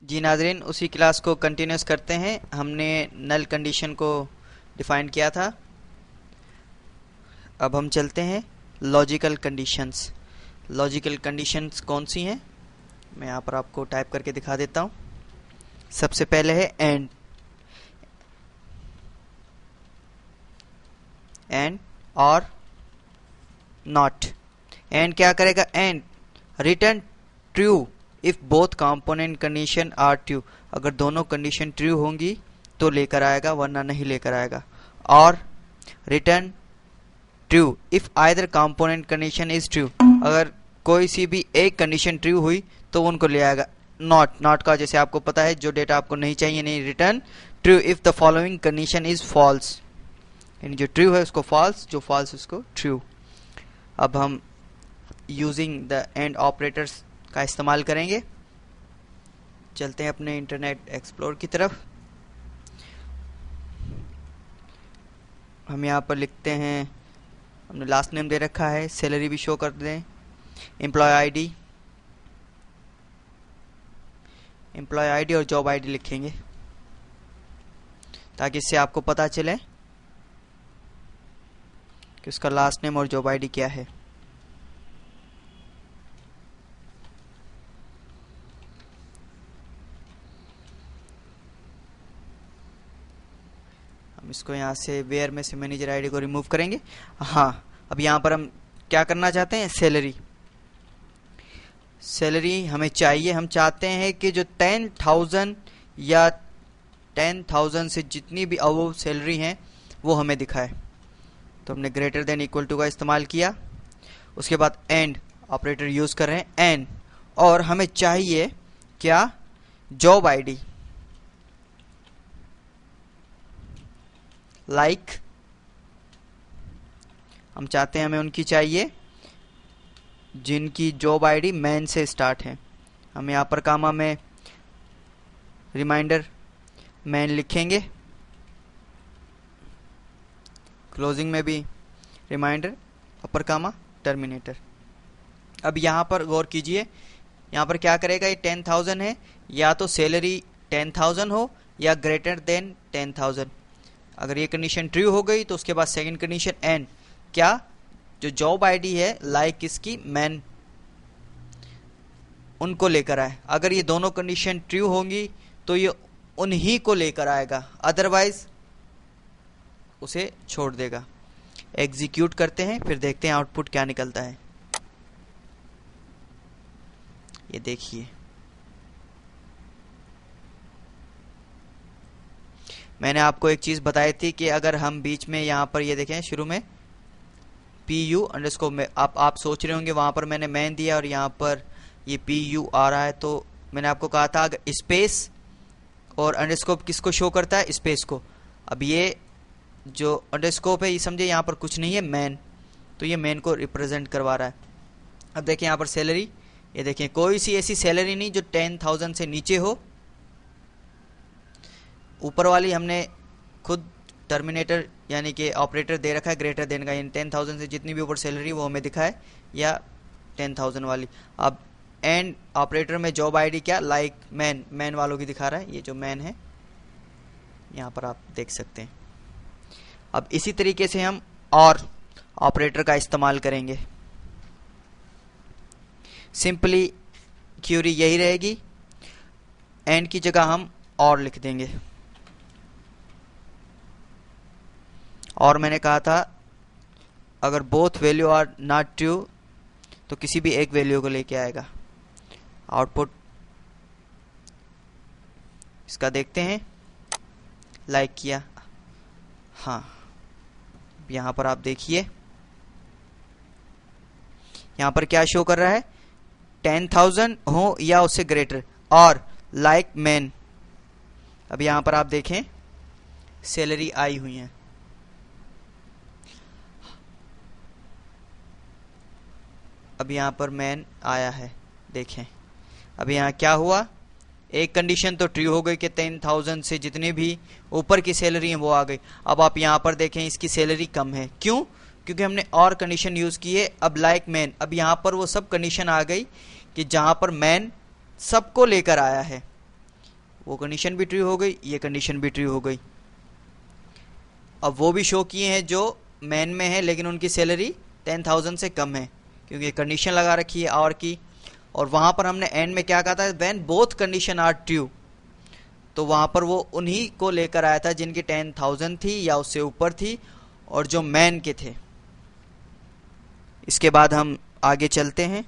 जी नाज़रीन, उसी क्लास को कंटिन्यूस करते हैं। हमने नल कंडीशन को डिफाइन किया था। अब हम चलते हैं लॉजिकल कंडीशंस। लॉजिकल कंडीशंस कौन सी हैं, मैं यहाँ पर आपको टाइप करके दिखा देता हूँ। सबसे पहले है एंड और नॉट। एंड क्या करेगा? And return true if both component condition are true. अगर दोनों कंडीशन ट्रू होंगी तो लेकर आएगा, वरना नहीं लेकर आएगा। और return true if either component condition is true. अगर कोई सी भी एक कंडीशन ट्रू हुई तो उनको ले आएगा। नॉट का जैसे आपको पता है, जो डेटा आपको नहीं चाहिए नहीं। Return true if the following condition is false, यानी जो ट्रू है उसको फॉल्स, जो फॉल्स उसको ट्रू। अब हम यूजिंग द एंड ऑपरेटर्स का इस्तेमाल करेंगे। चलते हैं अपने इंटरनेट एक्सप्लोर की तरफ। हम यहाँ पर लिखते हैं, हमने लास्ट नेम दे रखा है, सैलरी भी शो कर दें, एम्प्लॉय आईडी और जॉब आईडी लिखेंगे, ताकि इससे आपको पता चले कि उसका लास्ट नेम और जॉब आईडी क्या है। हम इसको यहाँ से वेयर में से मैनेजर आईडी को रिमूव करेंगे। हाँ, अब यहाँ पर हम क्या करना चाहते हैं? सैलरी हमें चाहिए। हम चाहते हैं कि जो 10,000 या 10,000 से जितनी भी अबव सैलरी हैं वो हमें दिखाए। तो हमने ग्रेटर देन इक्वल टू का इस्तेमाल किया। उसके बाद एंड ऑपरेटर यूज कर रहे हैं, एंड, और हमें चाहिए क्या? Job ID. लाइक हम चाहते हैं, हमें उनकी चाहिए जिनकी जॉब आईडी मैन से स्टार्ट है। हम यहाँ पर कामा में रिमाइंडर मैन लिखेंगे, क्लोजिंग में भी रिमाइंडर अपर कामा टर्मिनेटर। अब यहाँ पर गौर कीजिए, यहाँ पर क्या करेगा? ये 10,000 है, या तो सैलरी 10,000 हो या ग्रेटर देन 10,000। अगर ये कंडीशन ट्रू हो गई तो उसके बाद सेकंड कंडीशन एंड, क्या? जो जॉब आईडी है लाइक इसकी मैन, उनको लेकर आए। अगर ये दोनों कंडीशन ट्रू होंगी तो ये उन्हीं को लेकर आएगा, अदरवाइज उसे छोड़ देगा। एग्जीक्यूट करते हैं, फिर देखते हैं आउटपुट क्या निकलता है। ये देखिए, मैंने आपको एक चीज बताई थी कि अगर हम बीच में यहाँ पर ये देखें, शुरू में PU अंडरस्कोर में, आप सोच रहे होंगे वहां पर मैंने मैन दिया और यहाँ पर ये PU आ रहा है। तो मैंने आपको कहा था अगर स्पेस और अंडरस्कोप किसको शो करता है? स्पेस को। अब ये जो अंडरस्कोप है, ये समझे यहाँ पर कुछ नहीं है, मैन, तो ये मैन को रिप्रेजेंट करवा रहा है। अब देखिए यहाँ पर सैलरी, ये देखिए कोई सी ऐसी सैलरी नहीं जो 10,000 से नीचे हो। ऊपर वाली हमने खुद टर्मिनेटर यानी कि ऑपरेटर दे रखा है ग्रेटर देन का, यानी 10,000 से जितनी भी ऊपर सैलरी वो हमें दिखाए, या 10,000 वाली। अब एंड ऑपरेटर में जॉब आईडी क्या? लाइक मैन वालों की दिखा रहा है। ये जो मैन है यहाँ पर आप देख सकते हैं। अब इसी तरीके से हम और ऑपरेटर का इस्तेमाल करेंगे। सिंपली क्यूरी यही रहेगी, एंड की जगह हम और लिख देंगे। और मैंने कहा था अगर both value are not true तो किसी भी एक वैल्यू को लेके आएगा। आउटपुट इसका देखते हैं, लाइक किया। हाँ, यहाँ पर आप देखिए, यहाँ पर क्या शो कर रहा है? 10,000 हो या उससे ग्रेटर और लाइक मैन। अब यहाँ पर आप देखें सैलरी आई हुई है। अब यहाँ पर मैन आया है, देखें। अब यहाँ क्या हुआ? एक कंडीशन तो ट्रू हो गई कि 10,000 से जितनी भी ऊपर की सैलरी है वो आ गई। अब आप यहाँ पर देखें इसकी सैलरी कम है, क्यों? क्योंकि हमने और कंडीशन यूज की है। अब लाइक मैन, अब यहाँ पर वो सब कंडीशन आ गई कि जहाँ पर मैन सबको लेकर आया है। वो कंडीशन भी ट्रू हो गई, ये कंडीशन भी ट्रू हो गई। अब वो भी शो किए हैं जो मैन में है लेकिन उनकी सैलरी 10,000 से कम है, क्योंकि कंडीशन लगा रखी है और की। और वहाँ पर हमने एंड में क्या कहा था, when both condition are true, तो वहाँ पर वो उन्हीं को लेकर आया था जिनकी 10,000 थी या उससे ऊपर थी और जो मैन के थे। इसके बाद हम आगे चलते हैं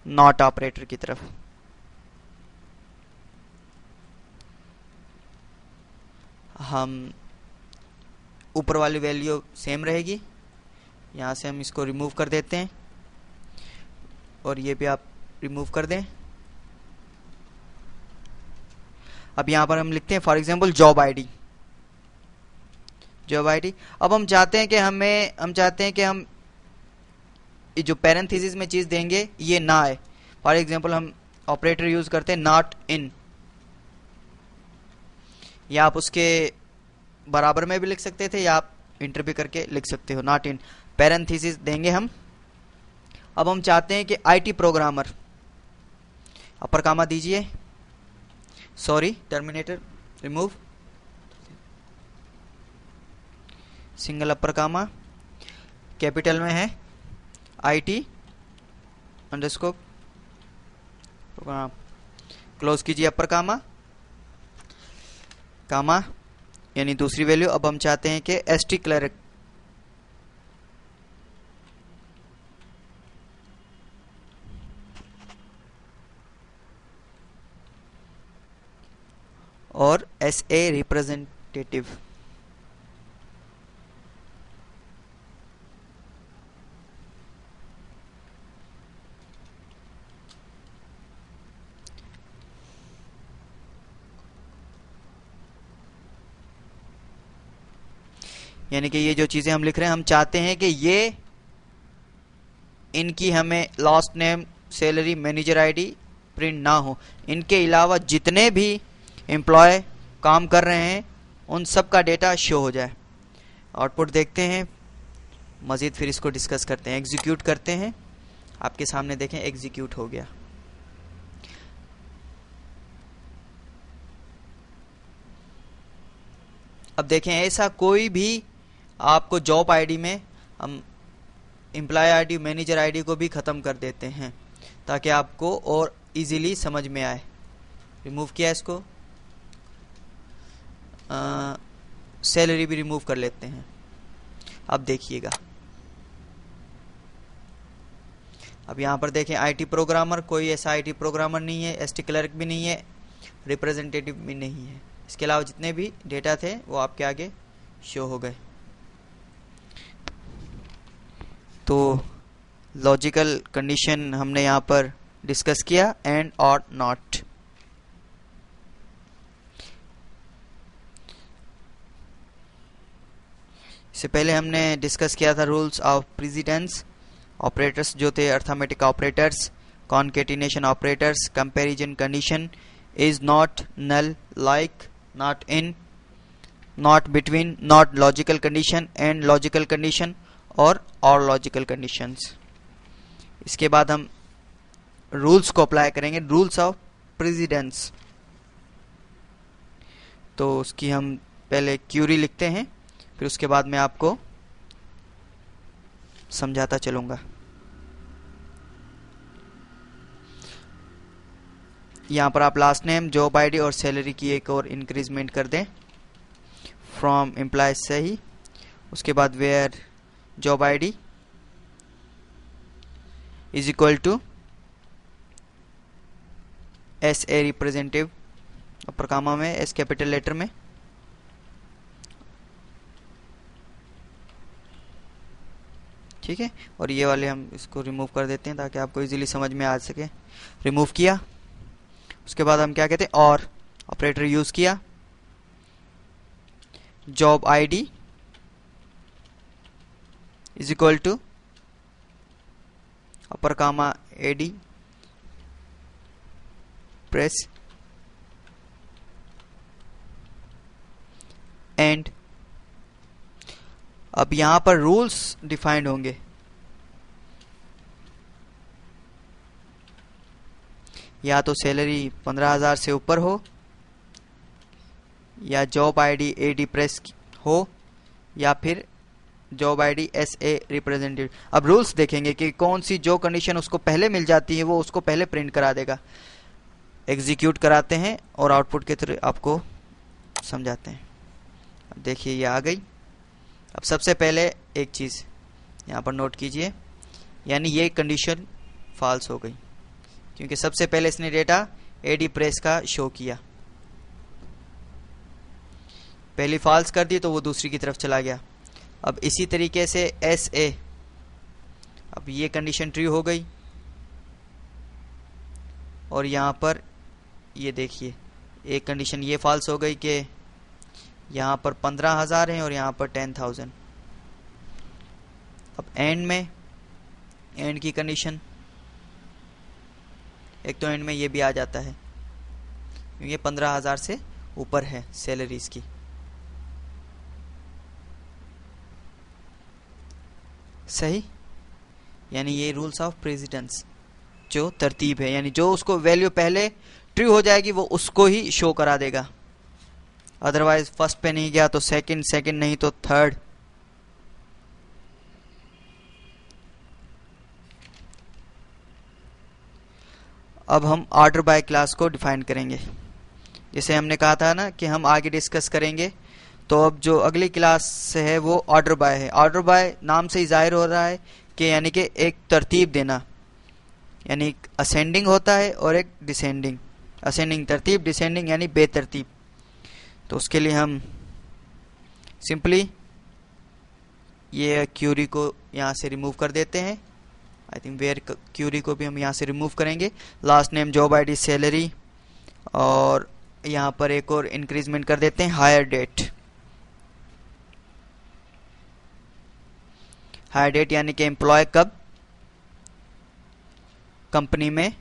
नॉट ऑपरेटर की तरफ। हम ऊपर वाली वैल्यू सेम रहेगी, यहाँ से हम इसको रिमूव कर देते हैं और ये भी आप रिमूव कर दें। अब यहाँ पर हम लिखते हैं for example job ID, job ID. अब हम चाहते हैं कि हम जो पैरेंथेसिस में चीज देंगे ये ना आए। फॉर एग्जांपल हम ऑपरेटर यूज करते हैं नॉट इन, या आप उसके बराबर में भी लिख सकते थे या आप इंटर भी करके लिख सकते हो, नॉट इन पैरेंथेसिस देंगे हम। अब हम चाहते हैं कि आईटी प्रोग्रामर, अपर कामा दीजिए, सॉरी टर्मिनेटर रिमूव, सिंगल अपर कामा, कैपिटल में है आईटी अंडरस्कोर प्रोग्राम, क्लोज कीजिए अपर कामा, कामा यानी दूसरी वैल्यू। अब हम चाहते हैं कि एसटी क्लर्क, और एसए रिप्रेजेंटेटिव। यानी कि ये जो चीजें हम लिख रहे हैं, हम चाहते हैं कि ये इनकी हमें last name, salary, manager ID print ना हो। इनके अलावा जितने भी एम्प्लॉय काम कर रहे हैं उन सब का डेटा शो हो जाए। आउटपुट देखते हैं, मजीद फिर इसको डिस्कस करते हैं। एग्जीक्यूट करते हैं, आपके सामने देखें एग्जीक्यूट हो गया। अब देखें ऐसा कोई भी आपको जॉब आईडी में हम एम्प्लॉय आईडी, मैनेजर आईडी को भी ख़त्म कर देते हैं ताकि आपको और इजीली समझ में आए। रिमूव किया इसको, सैलरी भी रिमूव कर लेते हैं। अब देखिएगा, अब यहाँ पर देखें आईटी प्रोग्रामर, कोई ऐसा आईटी प्रोग्रामर नहीं है, एसटी क्लर्क भी नहीं है, रिप्रेजेंटेटिव भी नहीं है। इसके अलावा जितने भी डेटा थे वो आपके आगे शो हो गए। तो लॉजिकल कंडीशन हमने यहाँ पर डिस्कस किया, एंड और नॉट। इससे पहले हमने डिस्कस किया था रूल्स ऑफ प्रेसिडेंस, ऑपरेटर्स जो थे arithmetic operators, concatenation operators, comparison condition, is not, null, like, not in, not between, not logical condition, and logical condition और लॉजिकल कंडीशंस। इसके बाद हम रूल्स को अप्लाई करेंगे, रूल्स ऑफ प्रेसिडेंस। तो उसकी हम पहले क्यूरी लिखते हैं, फिर उसके बाद मैं आपको समझाता चलूंगा। यहाँ पर आप लास्ट नेम, जॉब आईडी और सैलरी की एक और इंक्रीजमेंट कर दें फ्रॉम एम्प्लॉय से ही। उसके बाद where job ID is equal to S A representative, upper comma में, एस कैपिटल लेटर में, ठीक है। और ये वाले हम इसको रिमूव कर देते हैं ताकि आपको इजीली समझ में आ सके। रिमूव किया, उसके बाद हम क्या कहते हैं, और ऑपरेटर यूज किया, job ID is equal to upper comma AD, press end. अब यहां पर रूल्स डिफाइंड होंगे। या तो सैलरी 15,000 से ऊपर हो, या जॉब आईडी एडी प्रेस हो, या फिर job ID S A representative. अब रूल्स देखेंगे कि कौन सी जो कंडीशन उसको पहले मिल जाती है वो उसको पहले प्रिंट करा देगा। एग्जीक्यूट कराते हैं और आउटपुट के थ्रू आपको समझाते हैं। अब देखिए ये आ गई। अब सबसे पहले एक चीज़ यहाँ पर नोट कीजिए, यानी ये कंडीशन फॉल्स हो गई क्योंकि सबसे पहले इसने डेटा एडी प्रेस का शो किया। पहली फॉल्स कर दी तो वो दूसरी की तरफ चला गया। अब इसी तरीके से एस ए, अब ये कंडीशन ट्रू हो गई और यहाँ पर ये देखिए एक कंडीशन ये फॉल्स हो गई कि यहाँ पर 15,000 है और यहाँ पर 10,000। अब एंड में एंड की कंडीशन, एक तो एंड में ये भी आ जाता है क्योंकि 15,000 से ऊपर है सैलरीज की। सही, यानी ये रूल्स ऑफ प्रेसिडेंस जो तरतीब है, यानी जो उसको वैल्यू पहले ट्रू हो जाएगी वो उसको ही शो करा देगा। अदरवाइज फर्स्ट पे नहीं गया तो सेकंड, सेकंड नहीं तो थर्ड। अब हम ऑर्डर बाय क्लास को डिफाइन करेंगे। जैसे हमने कहा था ना कि हम आगे डिस्कस करेंगे, तो अब जो अगली क्लास से है वो ऑर्डर बाय है। ऑर्डर बाय नाम से ही जाहिर हो रहा है कि यानी कि एक तरतीब देना, यानी असेंडिंग होता है और एक डिसेंडिंग। असेंडिंग तरतीब, डिसेंडिंग यानी बेतरतीब। तो उसके लिए हम सिंपली ये क्यूरी को यहाँ से रिमूव कर देते हैं। आई थिंक वेयर क्यूरी को भी हम यहाँ से रिमूव करेंगे। Last name, job ID, salary, और यहाँ पर एक और इंक्रीजमेंट कर देते हैं हायर डेट। हायर डेट यानी कि एम्प्लॉय कब कंपनी में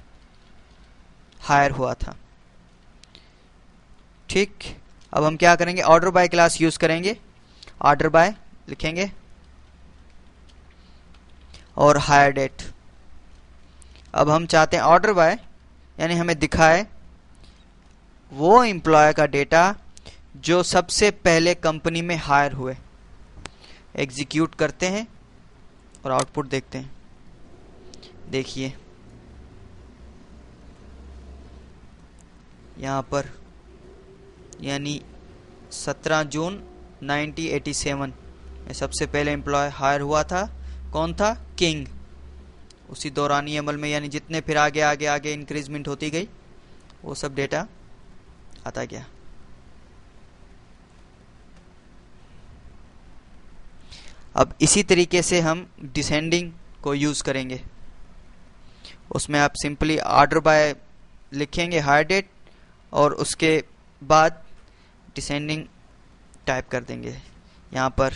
हायर हुआ था। ठीक, अब हम क्या करेंगे, ऑर्डर बाय क्लास यूज करेंगे। ऑर्डर बाय लिखेंगे और हायर डेट। अब हम चाहते हैं ऑर्डर बाय यानी हमें दिखाए वो एम्प्लॉय का डेटा जो सबसे पहले कंपनी में हायर हुए। एग्जीक्यूट करते हैं और आउटपुट देखते हैं। देखिए यहाँ पर यानी 17 जून 1987 में सबसे पहले एम्प्लॉय हायर हुआ था। कौन था? किंग। उसी दौरानी अमल में यानी जितने फिर आगे आगे आगे इंक्रीजमेंट होती गई वो सब डेटा आता गया। अब इसी तरीके से हम डिसेंडिंग को यूज करेंगे। उसमें आप सिंपली ऑर्डर बाय लिखेंगे हायर डेट और उसके बाद डिसेंडिंग टाइप कर देंगे। यहाँ पर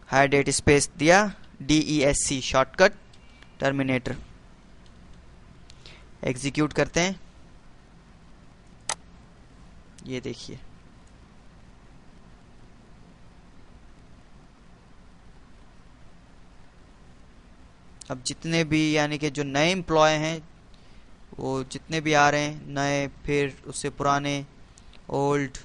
हायर डेट स्पेस दिया, DESC शॉर्टकट टर्मिनेटर। एग्जीक्यूट करते हैं। ये देखिए अब जितने भी यानी कि जो नए एम्प्लॉय हैं वो जितने भी आ रहे हैं, नए फिर उससे पुराने, ओल्ड,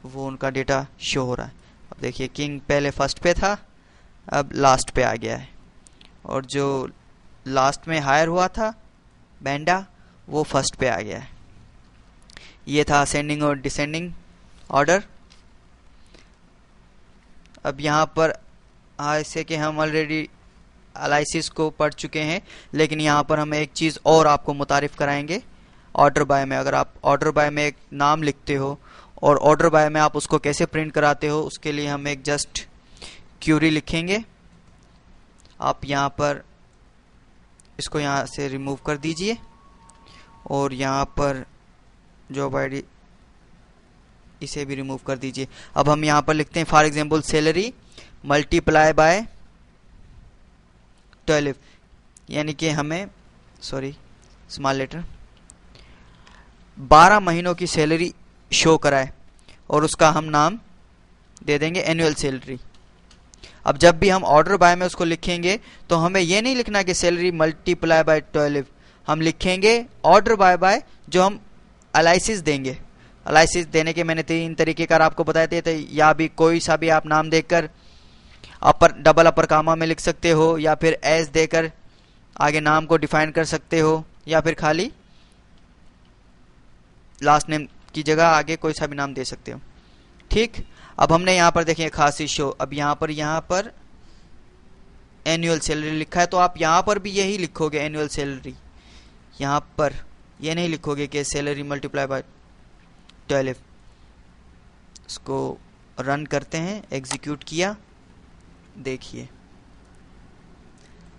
वो उनका डेटा शो हो रहा है। अब देखिए किंग पहले फर्स्ट पे था, अब लास्ट पे आ गया है, और जो लास्ट में हायर हुआ था बैंडा वो फर्स्ट पे आ गया है। ये था असेंडिंग और डिसेंडिंग ऑर्डर। अब यहाँ पर ऐसे कि हम ऑलरेडी एनालिसिस को पढ़ चुके हैं, लेकिन यहाँ पर हम एक चीज़ और आपको मुतारिफ कराएंगे। ऑर्डर बाय में अगर आप ऑर्डर बाय में एक नाम लिखते हो और ऑर्डर बाय में आप उसको कैसे प्रिंट कराते हो, उसके लिए हम एक जस्ट क्यूरी लिखेंगे। आप यहाँ पर इसको यहाँ से रिमूव कर दीजिए और यहाँ पर जॉब आईडी इसे भी रिमूव कर दीजिए। अब हम यहाँ पर लिखते हैं for example salary multiply by 12, यानी कि हमें स्मॉल लेटर 12 महीनों की सैलरी शो कराए और उसका हम नाम दे देंगे एनुअल सैलरी। अब जब भी हम ऑर्डर बाय में उसको लिखेंगे तो हमें ये नहीं लिखना कि सैलरी मल्टीप्लाई बाय 12, हम लिखेंगे ऑर्डर बाय जो हम एनालिसिस देंगे। एनालिसिस देने के मैंने 3 तरीकेकार आपको बताए थे, तो या भी कोई सा भी आप नाम देकर अपर डबल अपर कामा में लिख सकते हो, या फिर एस देकर आगे नाम को डिफाइन कर सकते हो, या फिर खाली लास्ट नेम की जगह आगे कोई सा भी नाम दे सकते हो। ठीक, अब हमने यहाँ पर देखें खासी शो, अब यहाँ पर एनुअल सैलरी लिखा है, तो आप यहाँ पर भी यही लिखोगे एनुअल सैलरी, यहाँ पर ये नहीं लिखोगे कि सैलरी मल्टीप्लाई बाय 12। इसको रन करते हैं, एग्जीक्यूट किया, देखिए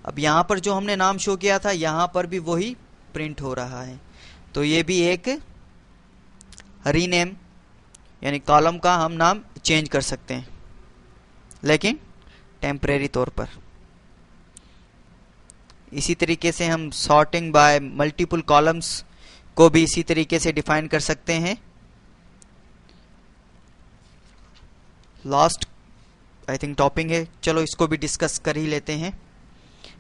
अब यहाँ पर जो हमने नाम शो किया था यहाँ पर भी वही प्रिंट हो रहा है। तो ये भी एक रीनेम यानी कॉलम का हम नाम चेंज कर सकते हैं, लेकिन टेम्परेरी तौर पर। इसी तरीके से हम सॉर्टिंग बाय मल्टीपल कॉलम्स को भी इसी तरीके से डिफाइन कर सकते हैं। लास्ट आई थिंक टॉपिंग है, चलो इसको भी डिस्कस कर ही लेते हैं।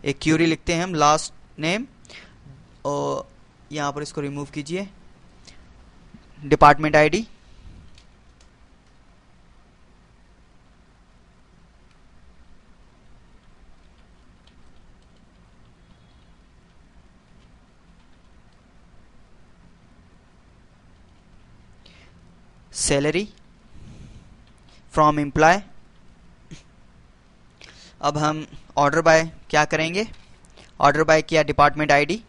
एक क्यूरी लिखते हैं हम, लास्ट नेम, और यहाँ पर इसको रिमूव कीजिए, department ID, salary from employ. अब हम ऑर्डर बाय क्या करेंगे, ऑर्डर बाय किया डिपार्टमेंट आईडी।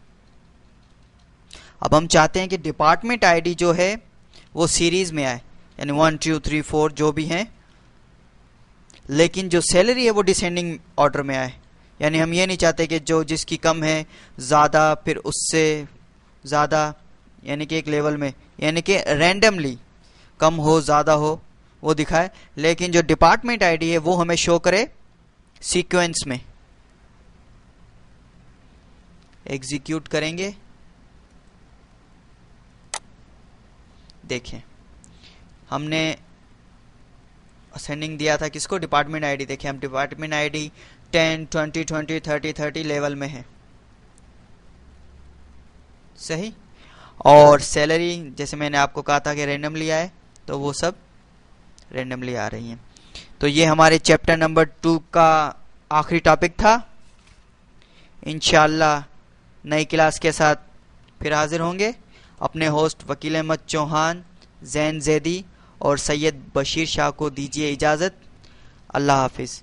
अब हम चाहते हैं कि डिपार्टमेंट आईडी जो है वो सीरीज में आए, यानी 1 2 3 4 जो भी हैं, लेकिन जो सैलरी है वो डिसेंडिंग ऑर्डर में आए। यानी हम ये नहीं चाहते कि जो जिसकी कम है ज़्यादा फिर उससे ज़्यादा, यानी कि एक लेवल में, यानी कि रैंडमली कम हो ज़्यादा हो वो दिखाए, लेकिन जो डिपार्टमेंट आईडी है वो हमें शो करे सीक्वेंस में। एग्जीक्यूट करेंगे, देखें हमने असेंडिंग दिया था किसको, डिपार्टमेंट आईडी। देखें हम डिपार्टमेंट आईडी 10 20 20 30 30 लेवल में है, सही। और सैलरी जैसे मैंने आपको कहा था कि रैंडमली आए, तो वो सब रैंडमली आ रही हैं। तो ये हमारे चैप्टर नंबर 2 का आखिरी टॉपिक था। इंशाल्लाह नई क्लास के साथ फिर हाजिर होंगे। अपने होस्ट वकील अहमद चौहान, जैन जैदी और सैयद बशीर शाह को दीजिए इजाज़त। अल्लाह हाफिज़।